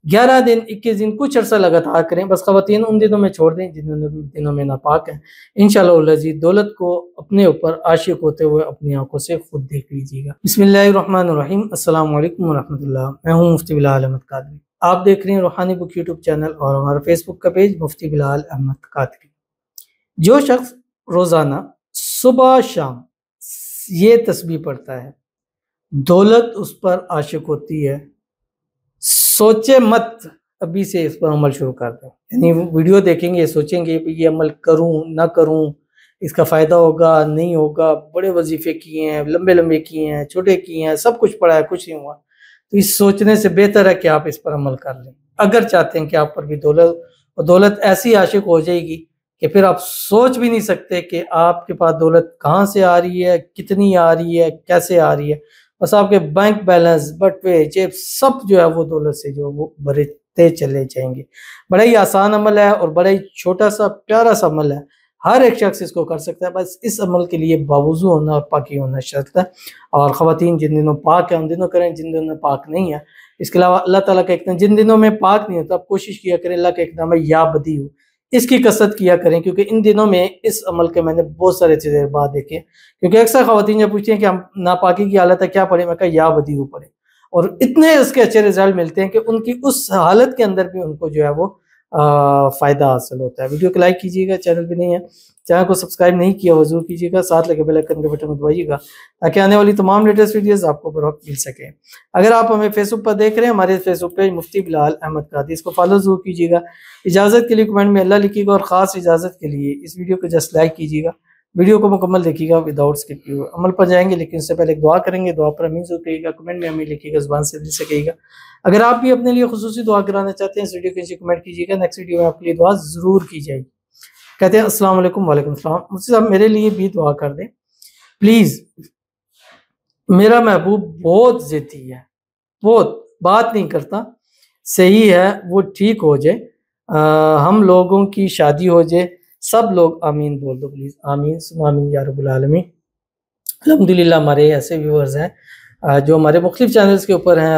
11 دن 21 دن کچھ عرصہ لگاتار کریں، بس خواتین ان دنوں میں چھوڑ دیں جن دنوں میں ناپاک ہیں۔ انشاءاللہ العزیز دولت کو اپنے اوپر عاشق ہوتے ہوئے اپنی آنکھوں سے خود دیکھ لیجیے گا۔ بسم اللہ الرحمن الرحیم۔ السلام علیکم ورحمۃ اللہ، میں ہوں مفتی بلال احمد قادری۔ آپ دیکھ رہے ہیں روحانی بک یوٹیوب چینل اور ہمارا فیس بک کا پیج مفتی بلال احمد قادری۔ جو شخص روزانہ صبح شام یہ تسبیح پڑھتا ہے، دولت اس پر عاشق ہوتی ہے۔ سوچے مت، ابھی سے اس پر عمل شروع کر دیں، یعنی ویڈیو دیکھیں گے سوچیں گے یہ عمل کروں نہ کروں، اس کا فائدہ ہوگا نہیں ہوگا، بڑے وظیفے کیے ہیں، لمبے لمبے کیے ہیں، چھوٹے کیے ہیں، سب کچھ پڑھا ہے، کچھ نہیں ہوا۔ تو اس سوچنے سے بہتر ہے کہ آپ اس پر عمل کر لیں۔ اگر چاہتے ہیں کہ آپ پر بھی دولت ایسی عاشق ہو جائے گی کہ پھر آپ سوچ بھی نہیں سکتے کہ آپ کے پاس دولت کہاں سے آ رہی ہے، کتنی آ رہی ہے، کیسے آ رہی ہے، بس آپ کے بینک بیلنس، بٹوے، جیب سب جو ہے وہ دولت سے جو وہ بھرتے چلے جائیں گے۔ بڑا ہی آسان عمل ہے اور بڑا ہی چھوٹا سا پیارا سا عمل ہے، ہر ایک شخص اس کو کر سکتا ہے، بس اس عمل کے لیے باوضو ہونا اور پاکی ہونا شرط ہے۔ اور خواتین جن دنوں پاک ہیں ان دنوں کریں، جن دنوں پاک نہیں ہے اس کے علاوہ اللہ تعالیٰ کا ایک نام، جن دنوں میں پاک نہیں ہوتا آپ کوشش کیا کریں اللہ کا ایک نام ہے یا بدی ہو، اس کی کثرت کیا کریں، کیونکہ ان دنوں میں اس عمل کے میں نے بہت سارے تجربات دیکھے۔ کیونکہ اکثر خواتین جب پوچھتے ہیں کہ ہم ناپاکی کی حالت ہے کیا پڑھیں، میں کہا یا بدی ہو پڑھیں، اور اتنے اس کے اچھے رزلٹ ملتے ہیں کہ ان کی اس حالت کے اندر بھی ان کو جو ہے وہ فائدہ حاصل ہوتا ہے۔ ویڈیو کو لائک کیجیے گا، چینل بھی نہیں ہے چینل کو سبسکرائب نہیں کیا وہ ضرور کیجیے گا، ساتھ لگے بیل آئیکن کے بٹن کو دبائیے گا تاکہ آنے والی تمام لیٹسٹ ویڈیوز آپ کو بر وقت مل سکیں۔ اگر آپ ہمیں فیس بک پر دیکھ رہے ہیں، ہمارے فیس بک پیج مفتی بلال احمد قادری، اس کو فالو ضرور کیجیے گا۔ اجازت کے لیے کمنٹ میں اللہ لکھیے گا، اور خاص اجازت کے لیے اس ویڈیو کو جسٹ لائک کیجیے گا، ویڈیو کو مکمل دیکھیے گا وداؤٹ اسکپ کیے ہوئے۔ عمل پر جائیں گے لیکن اس سے پہلے ایک دعا کریں گے، دعا پر امین ضرور کہیے گا، کمنٹ میں امین لکھیے گا، زبان سے دل سے کہیے گا۔ اگر آپ بھی اپنے لیے خصوصی دعا کرانا چاہتے ہیں اس ویڈیو کے نیچے کمنٹ کیجیے گا، نیکسٹ ویڈیو میں آپ کے لیے دعا ضرور کی جائے گی۔ کہتے ہیں السلام علیکم، وعلیکم السلام، مجھ سے صاحب میرے لیے بھی دعا کر دیں پلیز، میرا محبوب بہت ضدی ہے، بہت بات نہیں کرتا، صحیح ہے وہ ٹھیک ہو جائے، ہم لوگوں کی شادی ہو جائے، سب لوگ آمین بول دو پلیز، آمین سم آمین یا رب العالمین۔ الحمدللہ ہمارے ایسے ویورز ہیں جو ہمارے مختلف چینلز کے اوپر ہیں،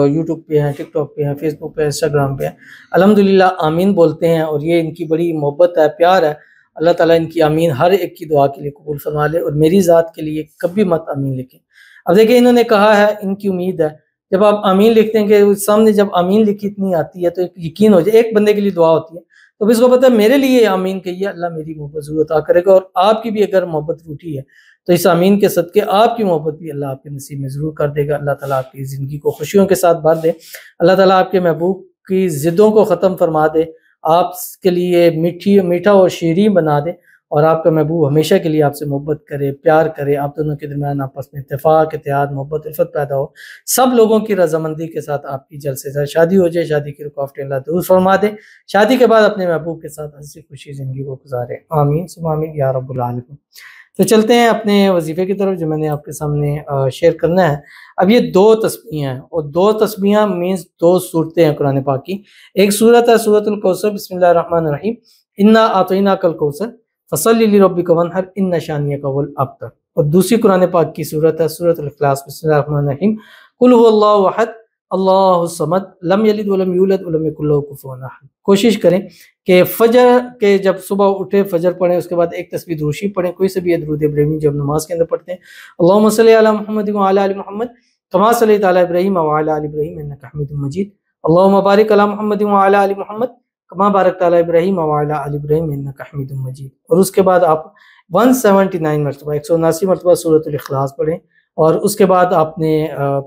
یوٹیوب پہ ہیں، ٹک ٹاک پہ ہیں، فیس بک پہ، انسٹاگرام پہ ہیں، الحمدللہ آمین بولتے ہیں، اور یہ ان کی بڑی محبت ہے، پیار ہے۔ اللہ تعالیٰ ان کی آمین ہر ایک کی دعا کے لیے قبول فرما لے، اور میری ذات کے لیے کبھی مت آمین لکھیں۔ اب دیکھیں انہوں نے کہا ہے، ان کی امید ہے جب آپ آمین لکھتے ہیں کہ سامنے جب آمین لکھی اتنی آتی ہے تو یقین ہو جائے، ایک بندے کے لیے دعا ہوتی ہے تو اس کو پتہ ہے میرے لیے آمین کہیے، اللہ میری محبت ضرور عطا کرے گا، اور آپ کی بھی اگر محبت روٹھی ہے تو اس آمین کے صدقے آپ کی محبت بھی اللہ آپ کے نصیب میں ضرور کر دے گا۔ اللہ تعالیٰ آپ کی زندگی کو خوشیوں کے ساتھ بھر دے، اللہ تعالیٰ آپ کے محبوب کی ضدوں کو ختم فرما دے، آپ کے لیے میٹھا اور شیریں بنا دے، اور آپ کا محبوب ہمیشہ کے لیے آپ سے محبت کرے، پیار کرے، آپ دونوں کے درمیان آپس میں اتفاق، اتحاد، محبت، الفت پیدا ہو، سب لوگوں کی رضامندی کے ساتھ آپ کی جلد سے جلد شادی ہو جائے، شادی کی رکاوٹیں اللہ دور فرما دے، شادی کے بعد اپنے محبوب کے ساتھ ہنسی خوشی زندگی کو گزارے، آمین ثم آمین یا رب العالمین۔ تو چلتے ہیں اپنے وظیفے کی طرف جو میں نے آپ کے سامنے شیئر کرنا ہے۔ اب یہ 2 تسبیحیں ہیں، اور 2 تسبیحیں مینز 2 صورتیں ہیں قرآن پاک کی۔ ایک صورت ہے سورۃ الکوثر، بسم اللہ الرحمن الرحیم، انا اعطیناک الکوثر فصلی لربک وانحر ان شانئک هو الابتر، اور دوسری قرآن پاک کی صورت ہے سورۃ الاخلاص، بسم اللہ الرحمن الرحیم، قل هو اللہ احد اللہ الصمد لم یلد ولم یولد ولم یکن لہ کفوا احد۔ کوشش کریں کہ فجر کے جب صبح اٹھے فجر پڑھیں، اس کے بعد ایک تسبیح دروشی پڑھیں، کوئی سے بھی درود ابراہیمی جب نماز کے اندر پڑھتے ہیں، اللہم صلی علی محمد وعلی آل محمد کما صلیت علی ابراہیم وعلی آل ابراہیم انک حمید مجید، اللہم بارک علی محمد وعلی آل محمد کما بارکت علی ابراہیم وعلی آل ابراہیم انک حمید مجید۔ اور اس کے بعد آپ 179 مرتبہ 179 مرتبہ سورۃ الاخلاص پڑھیں، اور اس کے بعد آپ نے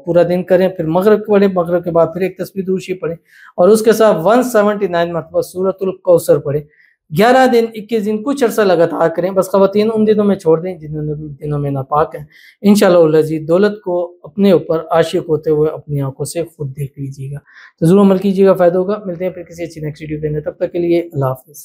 پورا دن کریں، پھر مغرب پڑھیں، مغرب کے بعد پھر ایک تسبیح دروشی پڑھیں، اور اس کے ساتھ 179 مرتبہ سورۃ الکوثر پڑھیں۔ 11 دن 21 دن کچھ عرصہ لگاتار کریں، بس خواتین ان دنوں میں چھوڑ دیں جن دنوں میں ناپاک ہیں۔ انشاءاللہ العزیز دولت کو اپنے اوپر عاشق ہوتے ہوئے اپنی آنکھوں سے خود دیکھ لیجیے گا۔ تو ضرور عمل کیجیے گا، فائدہ ہوگا۔ ملتے ہیں پھر کسی اچھی نیکسٹ ویڈیو کے اندر، تب تک کے لیے اللہ حافظ۔